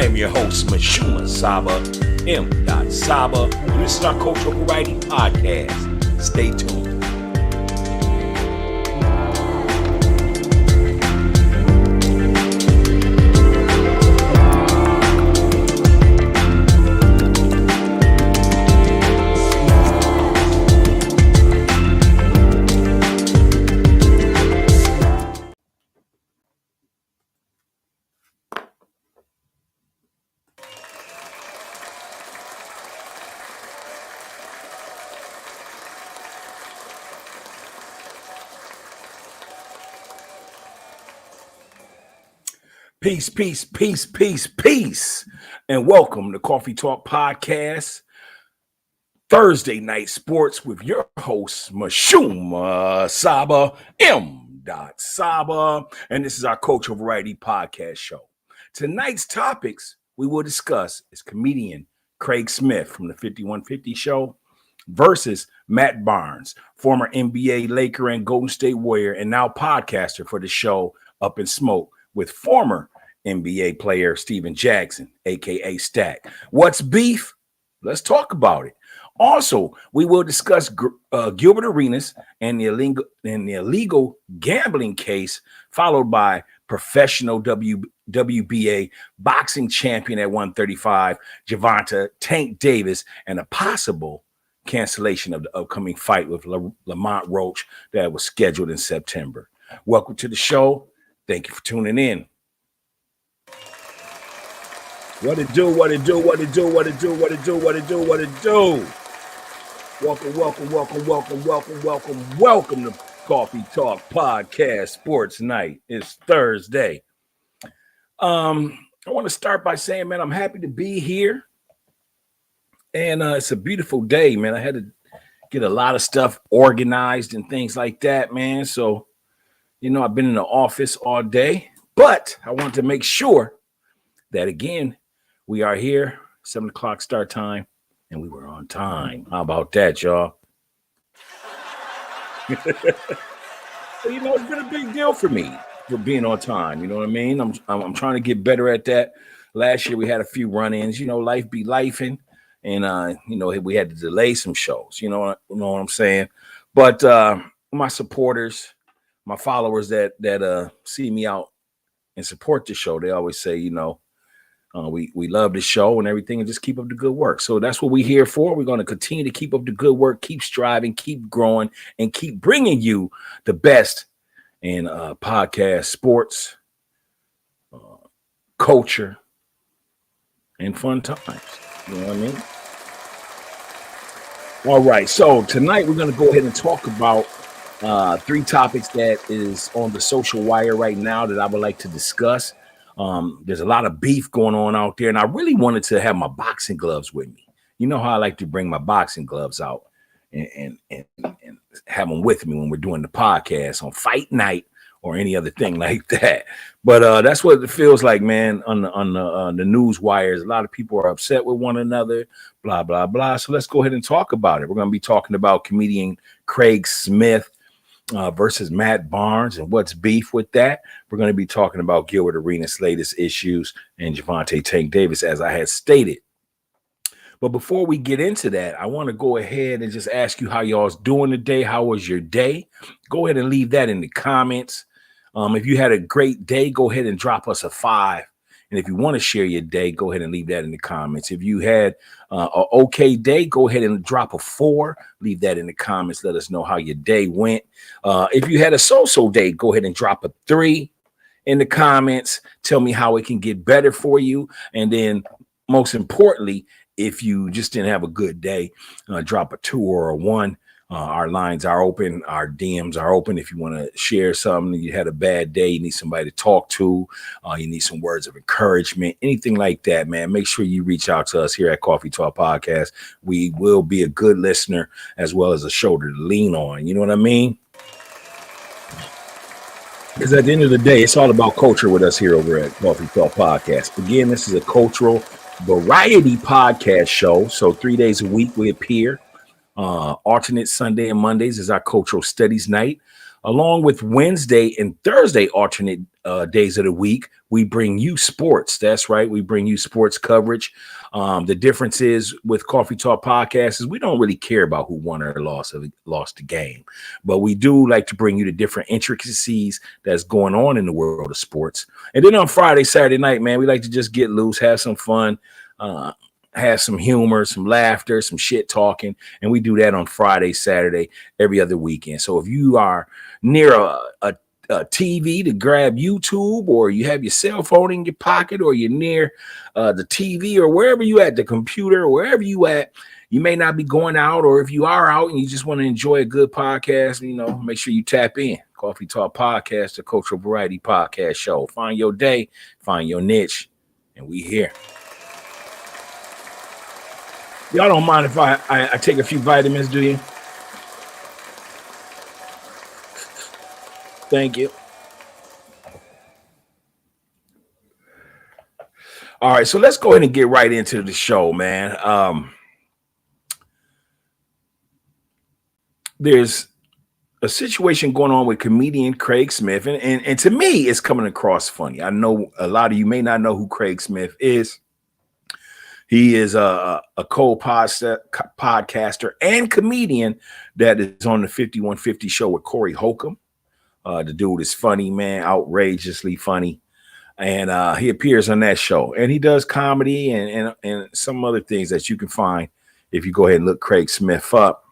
I am your host, Mashuma Saba, M. Saba, and this is our Cultural Variety Podcast. Stay tuned. Peace, peace, peace, peace, peace, and welcome to Coffee Talk Podcast, Thursday night sports with your host, Mashuma Saba, M. Saba, and this is our Cultural Variety Podcast show. Tonight's topics we will discuss is comedian Craig Smith from the 5150 show versus Matt Barnes, former NBA Laker and Golden State Warrior, and now podcaster for the show Up in Smoke, with former NBA player Steven Jackson, a.k.a. Stack. What's beef? Let's talk about it. Also, we will discuss Gilbert Arenas and the illegal gambling case, followed by professional WBA boxing champion at 135, GEOVANTA, Tank Davis, and a possible cancellation of the upcoming fight with LAMANT ROACH that was scheduled in September. Welcome to the show. Thank you for tuning in. What it do, what it do, what it do, what it do, what it do, what it do, what it do. Welcome, welcome, welcome, welcome, welcome, welcome, welcome to Coffee Talk Podcast Sports Night. It's Thursday. I want to start by saying, man, I'm happy to be here. And it's a beautiful day, man. I had to get a lot of stuff organized and things like that, man. So, you know, I've been in the office all day, but I want to make sure that, again, we are here, 7 o'clock start time, and we were on time. How about that, y'all? You know, it's been a big deal for me for being on time. You know what I mean? I'm trying to get better at that. Last year we had a few run-ins. You know, life be lifing, and you know, we had to delay some shows. You know what I'm saying? But my supporters, my followers that see me out and support the show, they always say, you know, we love the show and everything, and just keep up the good work. So that's what we're here for. We're going to continue to keep up the good work, keep striving, keep growing, and keep bringing you the best in podcast, sports, culture, and fun times. You know what I mean? All right. So tonight we're going to go ahead and talk about three topics that is on the social wire right now that I would like to discuss. There's a lot of beef going on out there, and I really wanted to have my boxing gloves with me. You know how I like to bring my boxing gloves out and have them with me when we're doing the podcast on fight night or any other thing like that. But that's what it feels like, man, on the news wires. A lot of people are upset with one another, blah, blah, blah. So let's go ahead and talk about it. We're going to be talking about comedian Craig Smith versus Matt Barnes and what's beef with that. We're going to be talking about Gilbert Arenas' latest issues and GEOVANTA Tank Davis, as I had stated. But before we get into that, I want to go ahead and just ask you how y'all's doing today. How was your day? Go ahead and leave that in the comments. If you had a great day, go ahead and drop us a 5. And if you want to share your day, go ahead and leave that in the comments. If you had an okay day, go ahead and drop a 4. Leave that in the comments. Let us know how your day went. If you had a so-so day, go ahead and drop a 3 in the comments. Tell me how it can get better for you. And then most importantly, if you just didn't have a good day, drop a 2 or a 1. Our lines are open. Our DMs are open. If you want to share something, you had a bad day, you need somebody to talk to, you need some words of encouragement, anything like that, man, make sure you reach out to us here at Coffee Talk Podcast. We will be a good listener as well as a shoulder to lean on. You know what I mean? Because at the end of the day, it's all about culture with us here over at Coffee Talk Podcast. Again, this is a cultural variety podcast show. So 3 days a week we appear. Alternate Sunday and Mondays is our cultural studies night, along with Wednesday and Thursday alternate days of the week, we bring you sports. That's right. We bring you sports coverage. The difference is with Coffee Talk Podcast is we don't really care about who won or lost the game, but we do like to bring you the different intricacies that's going on in the world of sports. And then on Friday, Saturday night, man, we like to just get loose, have some fun, have some humor, some laughter, some shit talking. And we do that on Friday, Saturday, every other weekend. So if you are near a TV to grab YouTube, or you have your cell phone in your pocket, or you're near the TV, or wherever you at, the computer, or wherever you at, you may not be going out, or if you are out and you just want to enjoy a good podcast, make sure you tap in. Coffee Talk Podcast, the cultural variety podcast show. Find your day, find your niche, and we here. Y'all don't mind if I take a few vitamins, do you? Thank you. All right, so let's go ahead and get right into the show, man. There's a situation going on with comedian Craig Smith, and to me, it's coming across funny. I know a lot of you may not know who Craig Smith is. He is a co-podcaster and comedian that is on the 5150 show with Corey Holcomb. The dude is funny, man, outrageously funny. And he appears on that show. And he does comedy and some other things that you can find if you go ahead and look Craig Smith up.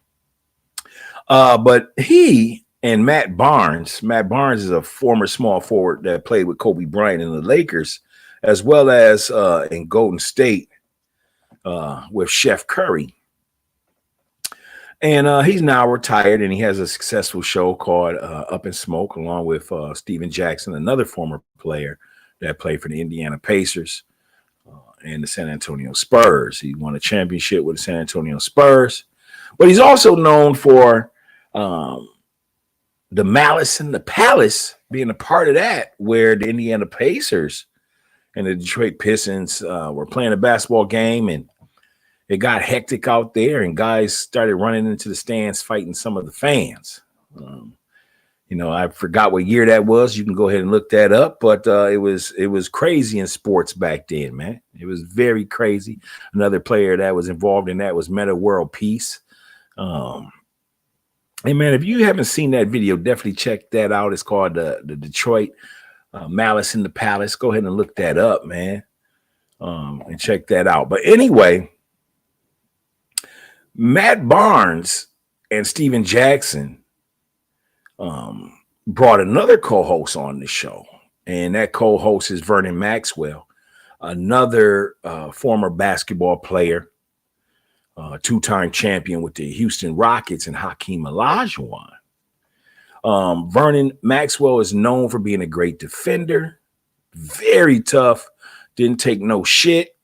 But he and Matt Barnes is a former small forward that played with Kobe Bryant in the Lakers, as well as in Golden State with Chef Curry. And he's now retired, and he has a successful show called Up in Smoke, along with Steven Jackson, another former player that played for the Indiana Pacers and the San Antonio Spurs. He won a championship with the San Antonio Spurs. But he's also known for the Malice in the Palace, being a part of that, where the Indiana Pacers and the Detroit Pistons were playing a basketball game, and it got hectic out there, and guys started running into the stands fighting some of the fans. I forgot what year that was. You can go ahead and look that up, but it was crazy in sports back then, man. It was very crazy. Another player that was involved in that was Meta World Peace. Hey, man, if you haven't seen that video, definitely check that out. It's called the Detroit Malice in the Palace. Go ahead and look that up, man, and check that out. But anyway, Matt Barnes and Steven Jackson brought another co-host on the show, and that co-host is Vernon Maxwell, another former basketball player, two-time champion with the Houston Rockets, and Hakeem Olajuwon. Vernon Maxwell is known for being a great defender, very tough, didn't take no shit.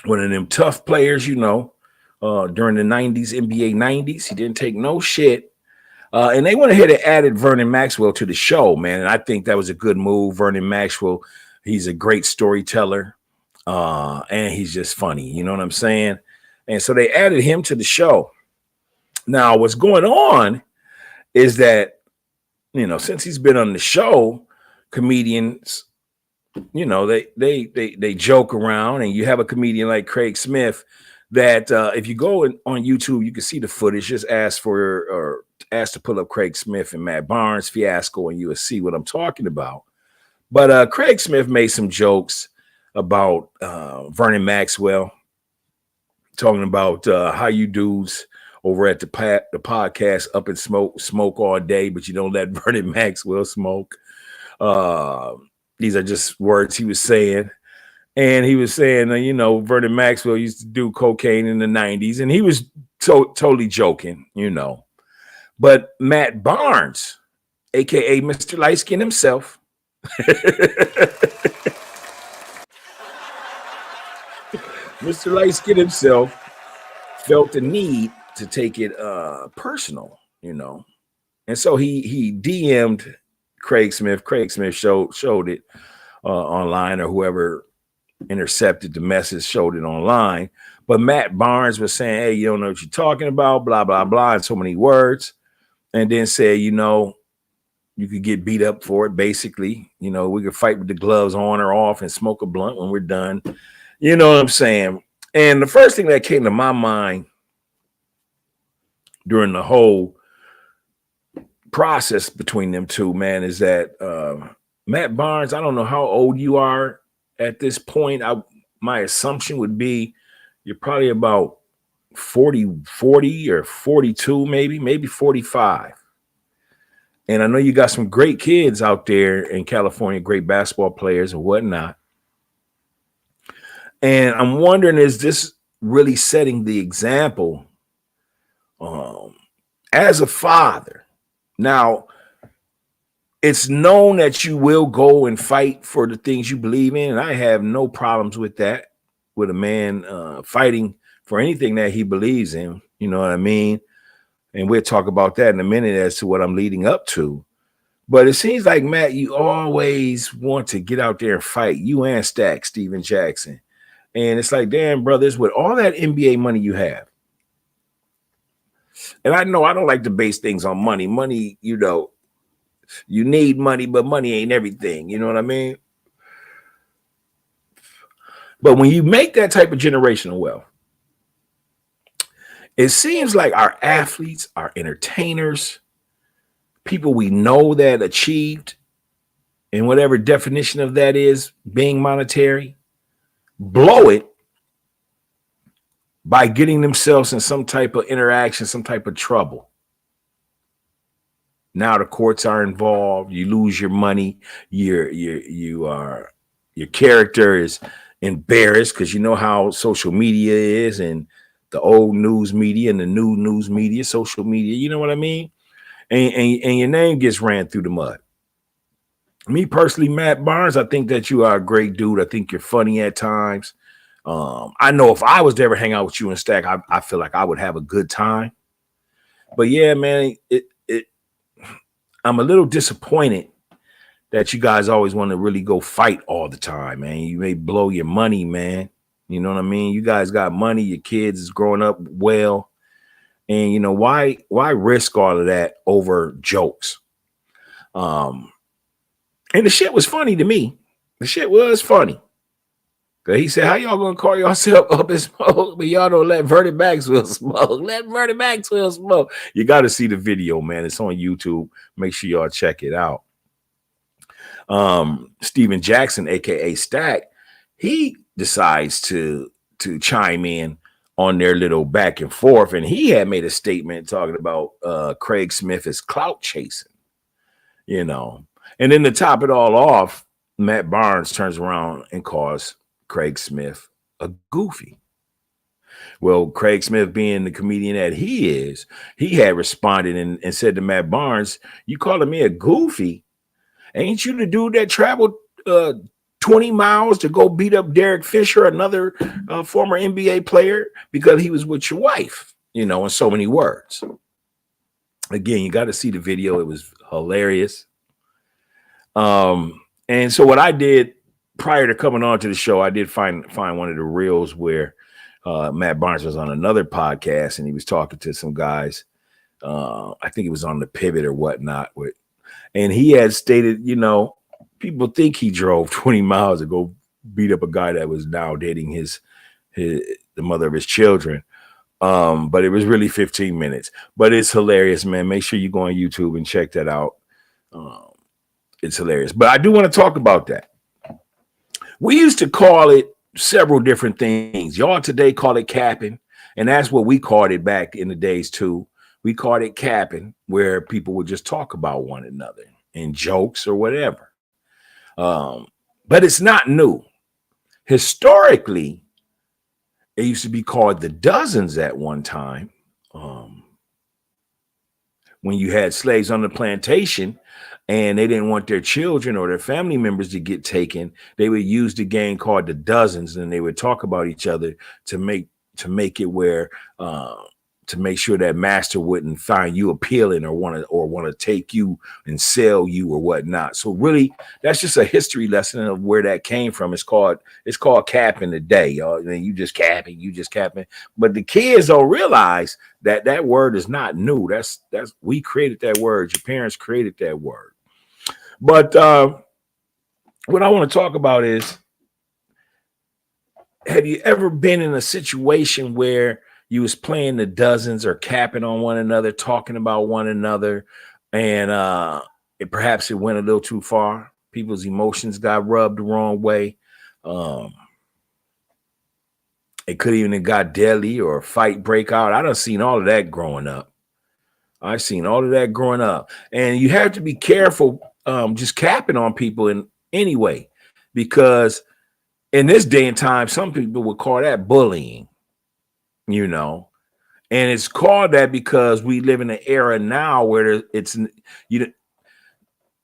One of them tough players, during the 90s, NBA 90s. He didn't take no shit. And they went ahead and added Vernon Maxwell to the show, man. And I think that was a good move. Vernon Maxwell, he's a great storyteller. And he's just funny. You know what I'm saying? And so they added him to the show. Now, what's going on is that, since he's been on the show, comedians, they joke around, and you have a comedian like Craig Smith that if you go on YouTube, you can see the footage. Just ask to pull up Craig Smith and Matt Barnes fiasco, and you will see what I'm talking about. But Craig Smith made some jokes about Vernon Maxwell, talking about how you dudes over at the podcast Up in Smoke all day, but you don't let Vernon Maxwell smoke. These are just words he was saying. And he was saying, Vernon Maxwell used to do cocaine in the 90s, and he was totally joking, But Matt Barnes, a.k.a. Mr. Lightskin himself, Mr. Lightskin himself felt the need to take it personal, And so he DM'd Craig Smith. Craig Smith showed it online, or whoever intercepted the message showed it online. But Matt Barnes was saying, hey, you don't know what you're talking about, blah, blah, blah, in so many words. And then said, You could get beat up for it, basically. You know, we could fight with the gloves on or off and smoke a blunt when we're done. You know what I'm saying? And the first thing that came to my mind during the whole process between them two, man, is that Matt Barnes, I don't know how old you are at this point. My assumption would be you're probably about 40 or 42, maybe 45. And I know you got some great kids out there in California, great basketball players and whatnot. And I'm wondering, is this really setting the example as a father? Now, it's known that you will go and fight for the things you believe in, and I have no problems with that, with a man fighting for anything that he believes in. You know what I mean? And we'll talk about that in a minute as to what I'm leading up to. But it seems like, Matt, you always want to get out there and fight. You and Stack, Steven Jackson. And it's like, damn, brothers, with all that NBA money you have. And I know I don't like to base things on money. Money, you know, you need money, but money ain't everything. You know what I mean? But when you make that type of generational wealth, it seems like our athletes, our entertainers, people we know that achieved, and whatever definition of that is, being monetary, blow it by getting themselves in some type of interaction, some type of trouble. Now the courts are involved. You lose your money. Your character is embarrassed because you know how social media is, and the old news media and the new news media, social media. You know what I mean? And your name gets ran through the mud. Me personally, Matt Barnes, I think that you are a great dude. I think you're funny at times. I know if I was to ever hang out with you and Stack, I feel like I would have a good time. But yeah, man, I'm a little disappointed that you guys always want to really go fight all the time, man. You may blow your money, man. You know what I mean? You guys got money. Your kids is growing up well. And, you know, why risk all of that over jokes? And the shit was funny to me. The shit was funny. Cause he said, how y'all gonna call yourself up and smoke, but y'all don't let Verdi Maxwell smoke? Let Verdi Maxwell smoke. You got to see the video, man. It's on YouTube. Make sure y'all check it out. Steven Jackson, aka Stack, he decides to chime in on their little back and forth, and he had made a statement talking about Craig Smith is clout chasing, you know. And then to top it all off, Matt Barnes turns around and calls Craig Smith a goofy. Well, Craig Smith, being the comedian that he is, he had responded and said to Matt Barnes, you calling me a goofy? Ain't you the dude that traveled 20 miles to go beat up Derek Fisher, another former NBA player, because he was with your wife, you know, in so many words. Again, you got to see the video. It was hilarious. And so what I did prior to coming on to the show, I did find one of the reels where Matt Barnes was on another podcast and he was talking to some guys. I think it was on the Pivot or whatnot. And he had stated, you know, people think he drove 20 miles to go beat up a guy that was now dating the mother of his children. But it was really 15 minutes. But it's hilarious, man. Make sure you go on YouTube and check that out. It's hilarious. But I do want to talk about that. We used to call it several different things. Y'all today call it capping, and that's what we called it back in the days too. We called it capping, where people would just talk about one another in jokes or whatever. But it's not new. Historically, it used to be called the dozens at one time. When you had slaves on the plantation and they didn't want their children or their family members to get taken, they would use the game called the dozens, and they would talk about each other to make it where to make sure that master wouldn't find you appealing or want to take you and sell you or whatnot. So really, that's just a history lesson of where that came from. It's called capping today, y'all. I mean, you just capping. But the kids don't realize that word is not new. That's we created that word. Your parents created that word. But what I want to talk about is, have you ever been in a situation where you was playing the dozens or capping on one another, talking about one another, and perhaps it went a little too far? People's emotions got rubbed the wrong way. Um, it could even have got deadly or a fight break out. I done seen all of that growing up. I've seen all of that growing up. And you have to be careful just capping on people in any way, because in this day and time, some people would call that bullying, you know, and it's called that because we live in an era now where it's you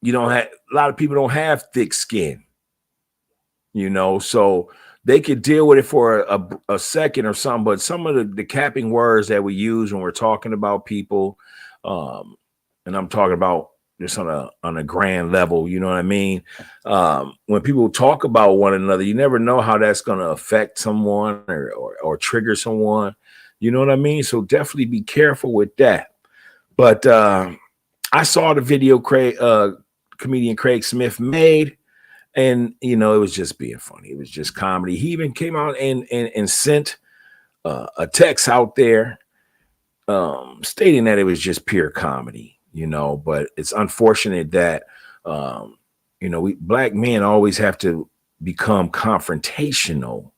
you don't have, a lot of people don't have thick skin, you know, so they could deal with it for a second or something. But some of the capping words that we use when we're talking about people, um, and I'm talking about just on a grand level, you know what I mean? When people talk about one another, you never know how that's going to affect someone or trigger someone. You know what I mean? So definitely be careful with that. But I saw the video comedian Craig Smith made, and you know, it was just being funny. It was just comedy. He even came out and sent a text out there stating that it was just pure comedy, you know. But it's unfortunate that you know, we black men always have to become confrontational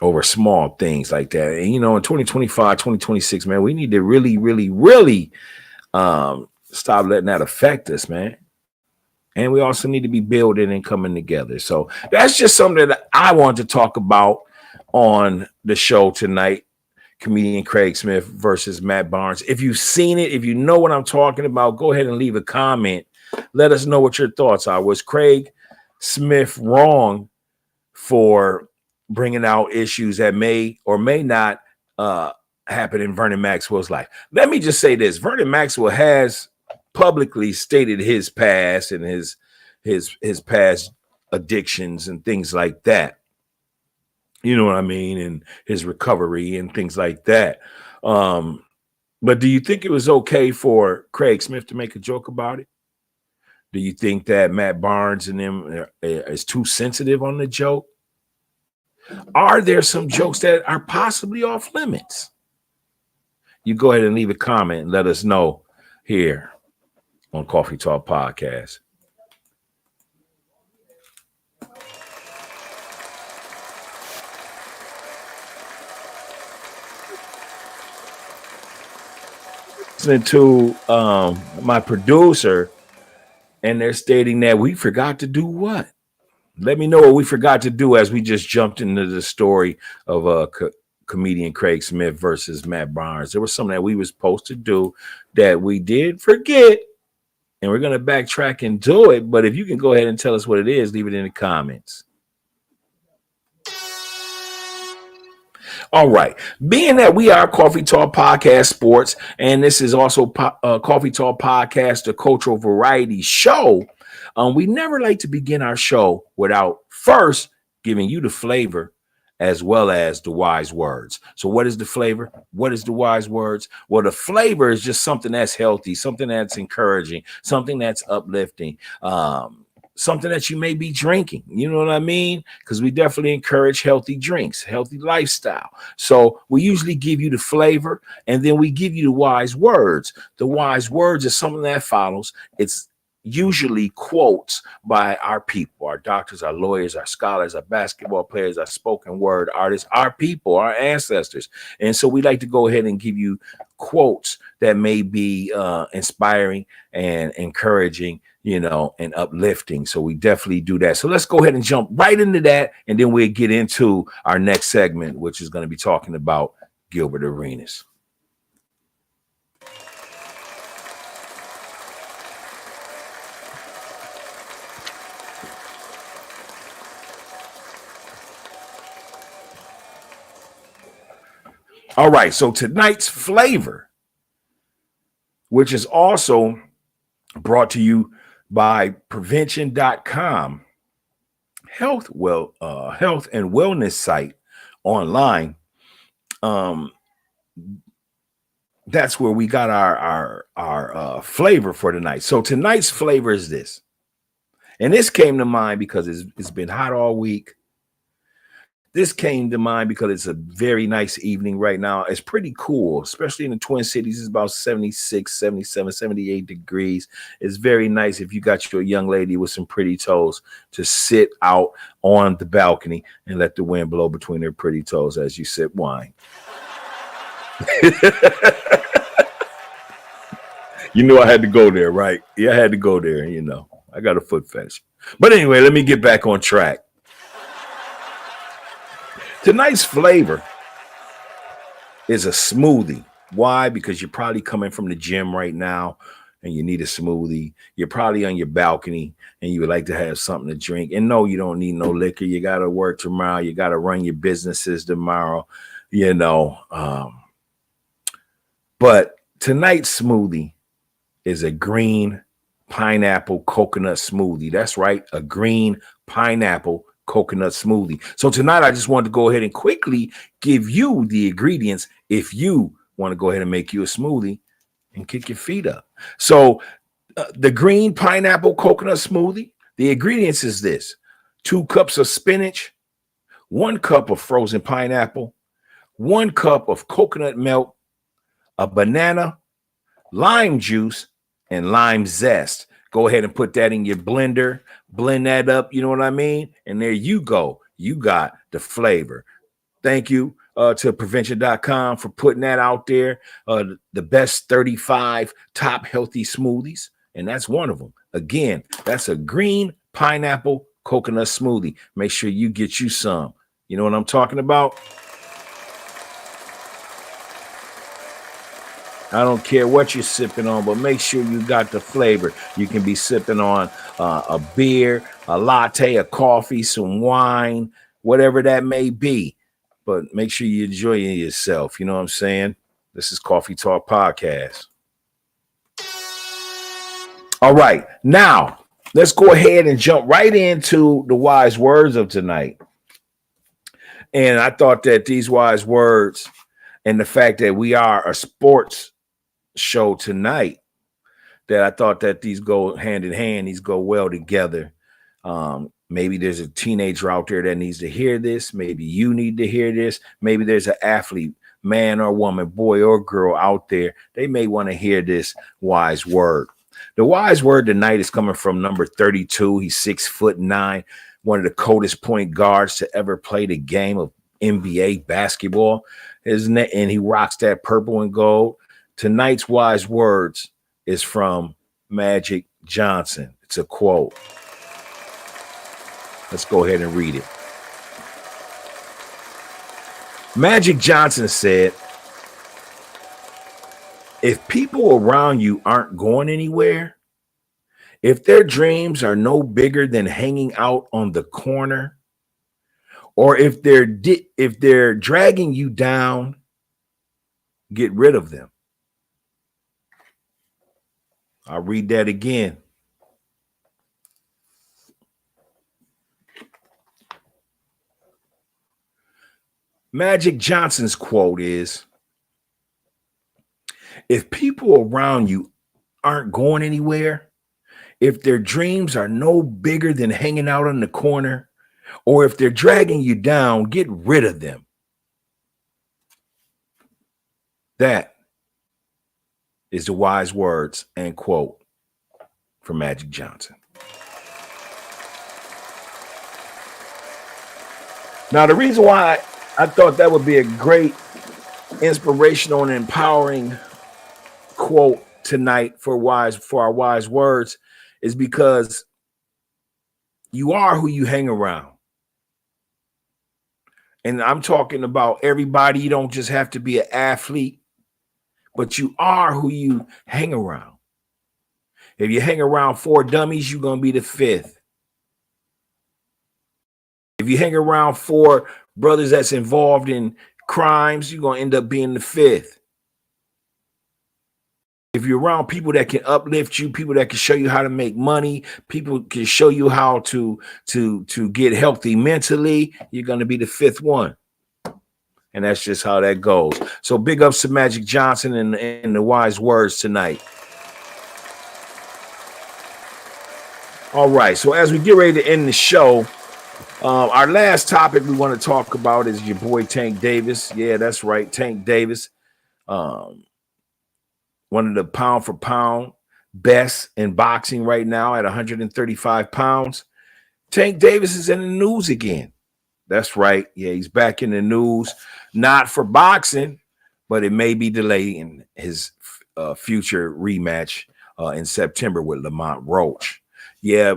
over small things like that. And you know, in 2025, 2026, man, we need to really, really, really stop letting that affect us, man. And we also need to be building and coming together. So that's just something that I want to talk about on the show tonight. Comedian Craig Smith versus Matt Barnes. If you've seen it, if you know what I'm talking about, go ahead and leave a comment. Let us know what your thoughts are. Was Craig Smith wrong for bringing out issues that may or may not happen in Vernon Maxwell's life? Let me just say this. Vernon Maxwell has publicly stated his past and his past addictions and things like that. You know what I mean? And his recovery and things like that. But do you think it was okay for Craig Smith to make a joke about it? Do you think that Matt Barnes and them is too sensitive on the joke? Are there some jokes that are possibly off limits? You go ahead and leave a comment and let us know here on Coffee Talk Podcast. Listening to my producer, and they're stating that we forgot to do what? Let me know what we forgot to do as we just jumped into the story of comedian Craig Smith versus Matt Barnes. There was something that we were supposed to do that we did forget, and we're going to backtrack and do it. But if you can go ahead and tell us what it is, leave it in the comments. All right. Being that we are Coffee Talk Podcast Sports, and this is also Coffee Talk Podcast, the cultural variety show, we never like to begin our show without first giving you the flavor as well as the wise words. So what is the flavor? What is the wise words? Well, the flavor is just something that's healthy, something that's encouraging, something that's uplifting, something that you may be drinking. You know what I mean? Because we definitely encourage healthy drinks, healthy lifestyle. So we usually give you the flavor, and then we give you the wise words. The wise words is something that follows. It's usually quotes by our people, our doctors, our lawyers, our scholars, our basketball players, our spoken word artists, our people, our ancestors. And so we like to go ahead and give you quotes that may be inspiring and encouraging, you know, and uplifting. So we definitely do that. So let's go ahead and jump right into that, and then we'll get into our next segment, which is going to be talking about Gilbert Arenas. All right, so tonight's flavor, which is also brought to you by prevention.com, health and wellness site online. that's where we got our flavor for tonight. So tonight's flavor is this, and this came to mind because it's been hot all week. This came to mind because it's a very nice evening right now. It's pretty cool, especially in the Twin Cities. It's about 76, 77, 78 degrees. It's very nice if you got your young lady with some pretty toes to sit out on the balcony and let the wind blow between her pretty toes as you sip wine. You know I had to go there, right? Yeah, I had to go there, you know. I got a foot fetish. But anyway, let me get back on track. Tonight's flavor is a smoothie. Why? Because you're probably coming from the gym right now and you need a smoothie. You're probably on your balcony and you would like to have something to drink. And no, you don't need no liquor. You got to work tomorrow. You got to run your businesses tomorrow, you know. But tonight's smoothie is a green pineapple coconut smoothie. That's right, a green pineapple coconut smoothie. So tonight I just wanted to go ahead and quickly give you the ingredients if you want to go ahead and make you a smoothie and kick your feet up. So the green pineapple coconut smoothie, the ingredients is this: 2 cups of spinach, 1 cup of frozen pineapple, 1 cup of coconut milk, a banana, lime juice, and lime zest. Go ahead and put that in your blender, blend that up, you know what I mean? And there you go. You got the flavor. Thank you to prevention.com for putting that out there. The best 35 top healthy smoothies, and that's one of them. Again, that's a green pineapple coconut smoothie. Make sure you get you some. You know what I'm talking about? I don't care what you're sipping on, but make sure you got the flavor. You can be sipping on a beer, a latte, a coffee, some wine, whatever that may be. But make sure you're enjoying yourself. You know what I'm saying? This is Coffee Talk Podcast. All right. Now, let's go ahead and jump right into the wise words of tonight. And I thought that these wise words and the fact that we are a sports show tonight, that I thought that these go hand in hand, these go well together. Maybe there's a teenager out there that needs to hear this. Maybe you need to hear this. Maybe there's an athlete, man or woman, boy or girl out there. They may want to hear this wise word. The wise word tonight is coming from number 32. He's 6'9", one of the coldest point guards to ever play the game of NBA basketball, isn't it? And he rocks that purple and gold. Tonight's wise words is from Magic Johnson. It's a quote. Let's go ahead and read it. Magic Johnson said, "If people around you aren't going anywhere, if their dreams are no bigger than hanging out on the corner, or if they're dragging you down, get rid of them." I'll read that again. Magic Johnson's quote is, "If people around you aren't going anywhere, if their dreams are no bigger than hanging out on the corner, or if they're dragging you down, get rid of them." That is the wise words and quote from Magic Johnson. Now, the reason why I thought that would be a great inspirational and empowering quote tonight for our wise words is because you are who you hang around. And I'm talking about everybody. You don't just have to be an athlete, but you are who you hang around. If you hang around 4 dummies, you're going to be the 5th. If you hang around 4 brothers that's involved in crimes, you're going to end up being the 5th. If you're around people that can uplift you, people that can show you how to make money, people can show you how to get healthy mentally, you're going to be the 5th one. And that's just how that goes. So big ups to Magic Johnson and the wise words tonight. All right. So as we get ready to end the show, our last topic we want to talk about is your boy Tank Davis. Yeah, that's right. Tank Davis. One of the pound for pound best in boxing right now at 135 pounds. Tank Davis is in the news again. That's right. Yeah, he's back in the news, not for boxing, but it may be delaying his future rematch in September with Lamont Roach. Yeah,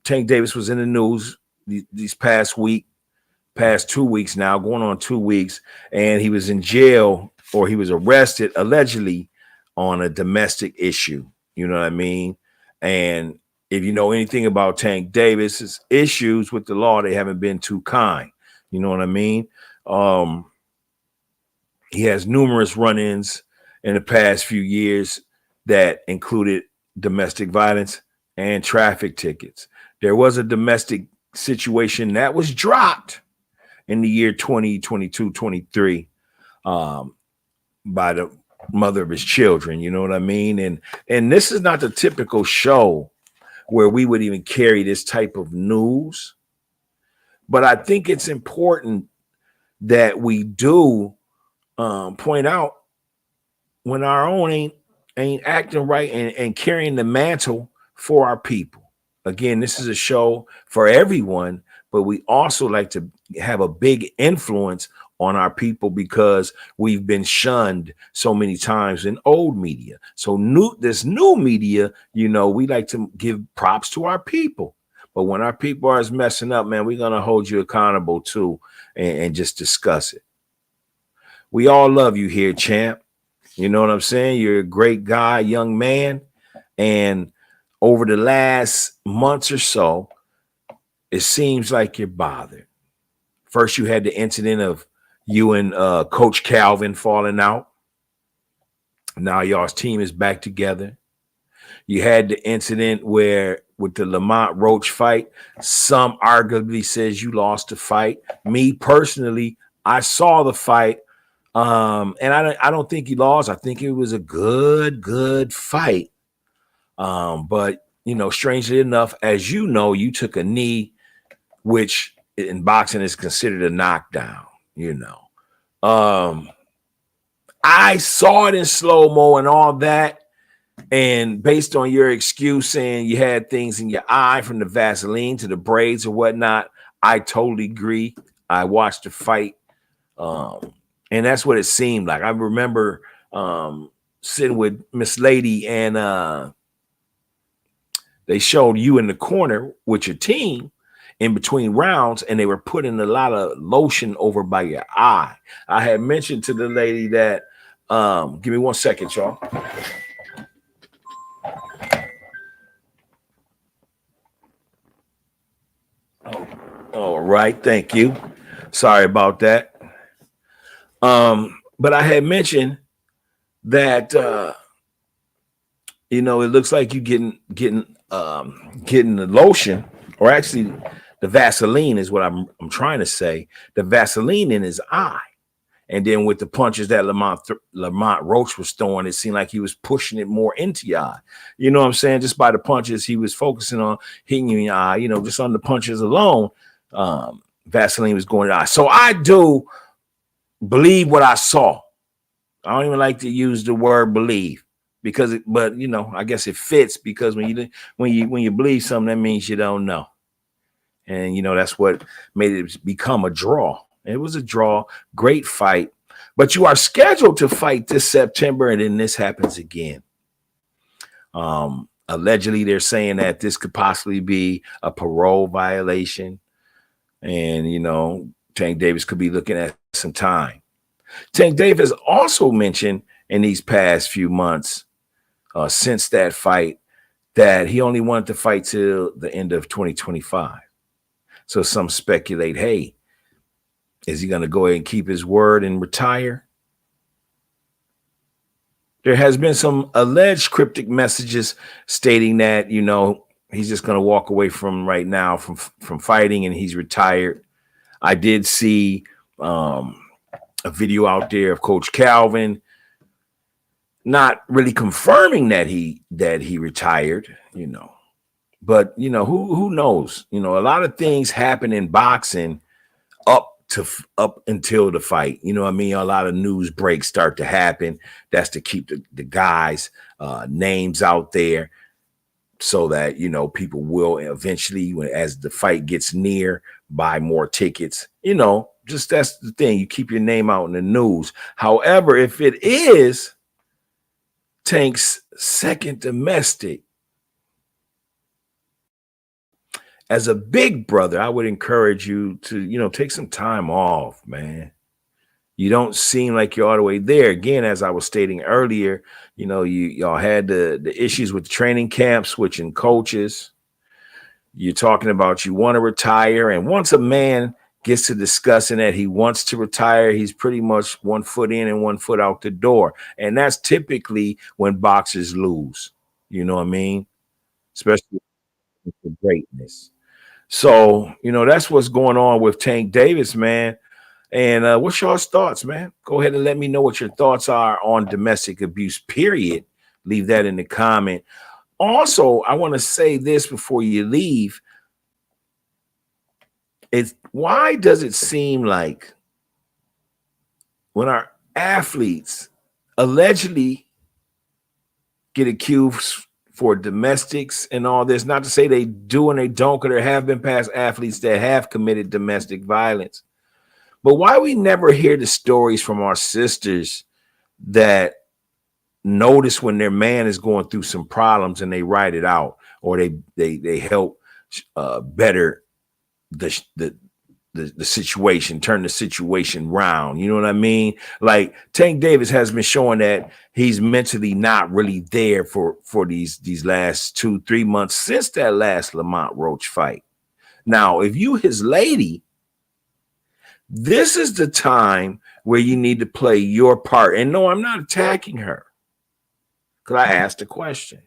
Tank Davis was in the news these past 2 weeks now, going on 2 weeks, and he was in jail, or he was arrested allegedly on a domestic issue. You know what I mean? And if you know anything about Tank Davis's issues with the law, they haven't been too kind. You know what I mean? He has numerous run-ins in the past few years that included domestic violence and traffic tickets. There was a domestic situation that was dropped in the year 2022, 23 by the mother of his children. You know what I mean? And this is not the typical show where we would even carry this type of news. But I think it's important that we do point out when our own ain't acting right and carrying the mantle for our people. Again, this is a show for everyone, but we also like to have a big influence on our people because we've been shunned so many times in old media. So this new media, you know, we like to give props to our people. But when our people are messing up, man, we're going to hold you accountable too and just discuss it. We all love you here, champ. You know what I'm saying? You're a great guy, young man. And over the last months or so, it seems like you're bothered. First, you had the incident of you and Coach Calvin falling out. Now y'all's team is back together. You had the incident where with the Lamont Roach fight, some arguably says you lost the fight. Me personally, I saw the fight, and I don't think he lost. I think it was a good fight. But you know, strangely enough, as you know, you took a knee, which in boxing is considered a knockdown. You know, I saw it in slow-mo and all that. And based on your excuse saying you had things in your eye from the Vaseline to the braids or whatnot, I totally agree. I watched the fight. And that's what it seemed like. I remember sitting with Miss Lady and they showed you in the corner with your team in between rounds, and they were putting a lot of lotion over by your eye. I had mentioned to the lady that, give me 1 second, y'all. All right, thank you. Sorry about that. But I had mentioned that you know, it looks like you getting the lotion, or actually the Vaseline is what I'm trying to say. The Vaseline in his eye. And then with the punches that Lamont Roach was throwing, it seemed like he was pushing it more into your eye. You know what I'm saying? Just by the punches he was focusing on hitting you in your eye, you know, just on the punches alone, Vaseline was going to the eye. So I do believe what I saw. I don't even like to use the word believe but you know, I guess it fits because when you believe something, that means you don't know. And you know, that's what made it become a draw. It was a draw, great fight, but you are scheduled to fight this September, and then this happens again. Allegedly, they're saying that this could possibly be a parole violation, and you know, Tank Davis could be looking at some time. Tank Davis also mentioned in these past few months, since that fight, that he only wanted to fight till the end of 2025. So some speculate, hey, is he going to go ahead and keep his word and retire? There has been some alleged cryptic messages stating that, you know, he's just going to walk away from right now from fighting and he's retired. I did see a video out there of Coach Calvin not really confirming that he retired, but who knows? A lot of things happen in boxing up until the fight. A lot of news breaks start to happen. That's to keep the guys' names out there, so that people will eventually, as the fight gets near, buy more tickets. Just that's the thing. You keep your name out in the news. However, if it is Tank's second domestic, as a big brother, I would encourage you to, take some time off, man. You don't seem like you're all the way there. Again, as I was stating earlier, y'all had the issues with the training camp, switching coaches. You're talking about you want to retire. And once a man gets to discussing that he wants to retire, he's pretty much 1 foot in and 1 foot out the door. And that's typically when boxers lose. You know what I mean? Especially for greatness. So, that's what's going on with Tank Davis, man. And what's y'all's thoughts, man? Go ahead and let me know what your thoughts are on domestic abuse, period. Leave that in the comment. Also, I want to say this before you leave. Why does it seem like when our athletes allegedly get accused for domestics and all this, not to say they do and they don't, because there have been past athletes that have committed domestic violence, but why we never hear the stories from our sisters that notice when their man is going through some problems and they write it out, or they help better the situation, turn the situation round. You know what I mean? Like Tank Davis has been showing that he's mentally not really there for these last 2-3 months since that last Lamont Roach fight. Now, if you his lady, this is the time where you need to play your part. And no, I'm not attacking her, because I asked a question.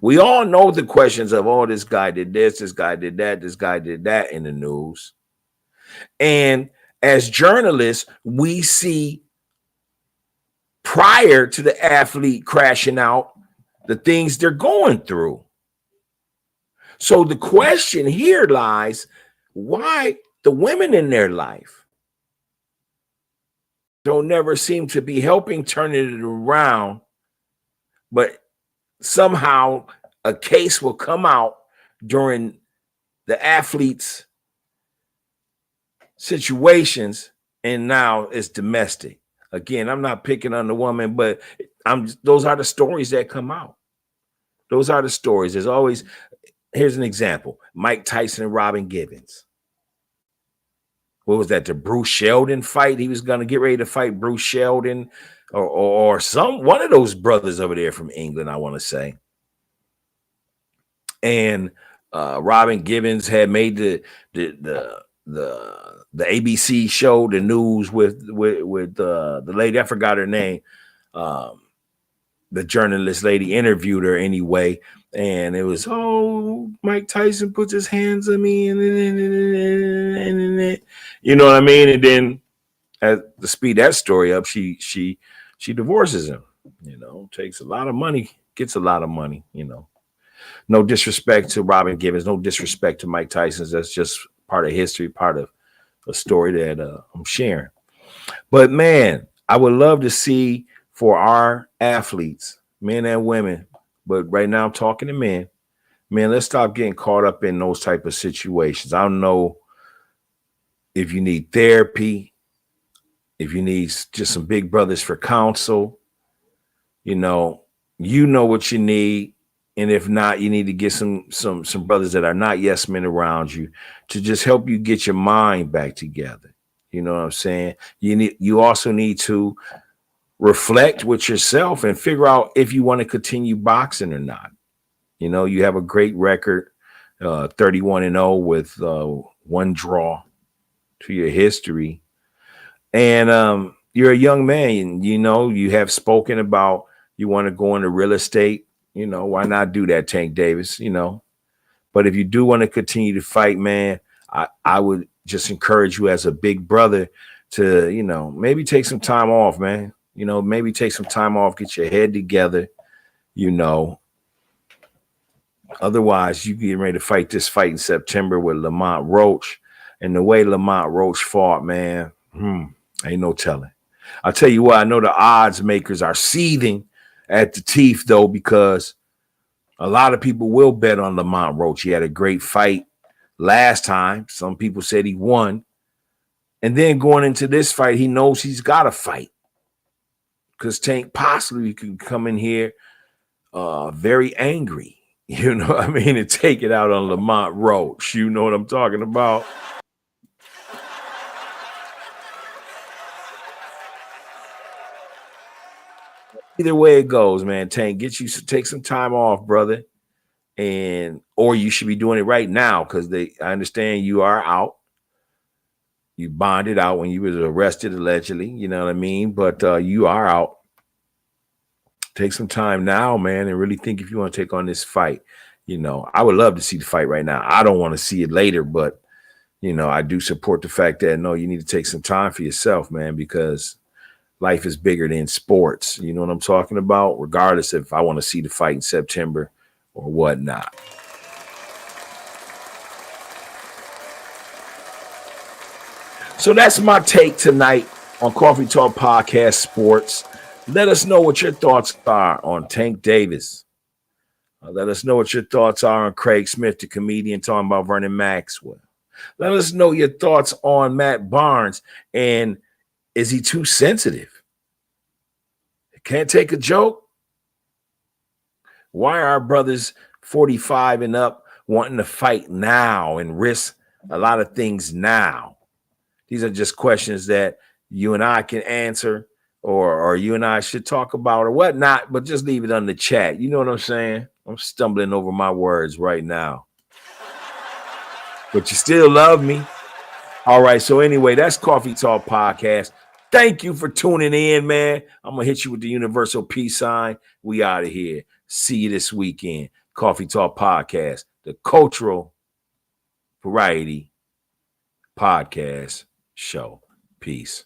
We all know the questions of, oh, this guy did this guy did that, this guy did that in the news. And as journalists, we see prior to the athlete crashing out the things they're going through. So the question here lies, why the women in their life don't never seem to be helping turning it around, but somehow a case will come out during the athlete's situations, and now it's domestic. Again, I'm not picking on the woman, but those are the stories that come out. Those are the stories. There's always, here's an example: Mike Tyson and Robin Givens. What was that? The Bruce Sheldon fight? He was going to get ready to fight Bruce Sheldon or one of those brothers over there from England, I want to say. And Robin Givens had made the ABC show, the news with the lady, I forgot her name. The journalist lady interviewed her anyway, and it was, oh, Mike Tyson puts his hands on me, and you know what I mean? And then, to speed that story up, she divorces him. Takes a lot of money, gets a lot of money. No disrespect to Robin Givens, no disrespect to Mike Tyson. That's just part of history, part of a story that I'm sharing. But man, I would love to see for our athletes, men and women, but right now I'm talking to men. Man, let's stop getting caught up in those type of situations. I don't know if you need therapy, if you need just some big brothers for counsel. You know what you need. And if not, you need to get some brothers that are not yes men around you to just help you get your mind back together. You know what I'm saying? You also need to reflect with yourself and figure out if you want to continue boxing or not. You have a great record, 31-0 with 1 draw to your history. And you're a young man, you have spoken about you want to go into real estate. Why not do that, Tank Davis? But if you do want to continue to fight, man, I would just encourage you as a big brother to, maybe take some time off, man. Maybe take some time off, get your head together, you know. Otherwise, you getting ready to fight this fight in September with Lamont Roach. And the way Lamont Roach fought, man, ain't no telling. I'll tell you what, I know the odds makers are seething at the teeth, though, because a lot of people will bet on Lamont Roach. He had a great fight last time. Some people said he won. And then going into this fight, he knows he's got to fight, because Tank possibly could come in here very angry, and take it out on Lamont Roach. You know what I'm talking about? Either way it goes, man, Tank, take some time off, brother. Or you should be doing it right now, because I understand you are out. You bonded out when you was arrested, allegedly, you know what I mean? But you are out. Take some time now, man, and really think if you want to take on this fight. I would love to see the fight right now. I don't want to see it later, but, I do support the fact that, no, you need to take some time for yourself, man, because life is bigger than sports. You know what I'm talking about? Regardless if I want to see the fight in September or whatnot. So that's my take tonight on Coffee Talk Podcast Sports. Let us know what your thoughts are on Tank Davis. Let us know what your thoughts are on Craig Smith, the comedian, talking about Vernon Maxwell. Let us know your thoughts on Matt Barnes. And is he too sensitive? Can't take a joke? Why are our brothers 45 and up wanting to fight now and risk a lot of things now? These are just questions that you and I can answer, or you and I should talk about, or whatnot, but just leave it on the chat. You know what I'm saying? I'm stumbling over my words right now. But you still love me. All right, so anyway, that's Coffee Talk Podcast. Thank you for tuning in, man. I'm going to hit you with the universal peace sign. We out of here. See you this weekend. Coffee Talk Podcast, the cultural variety podcast show. Peace.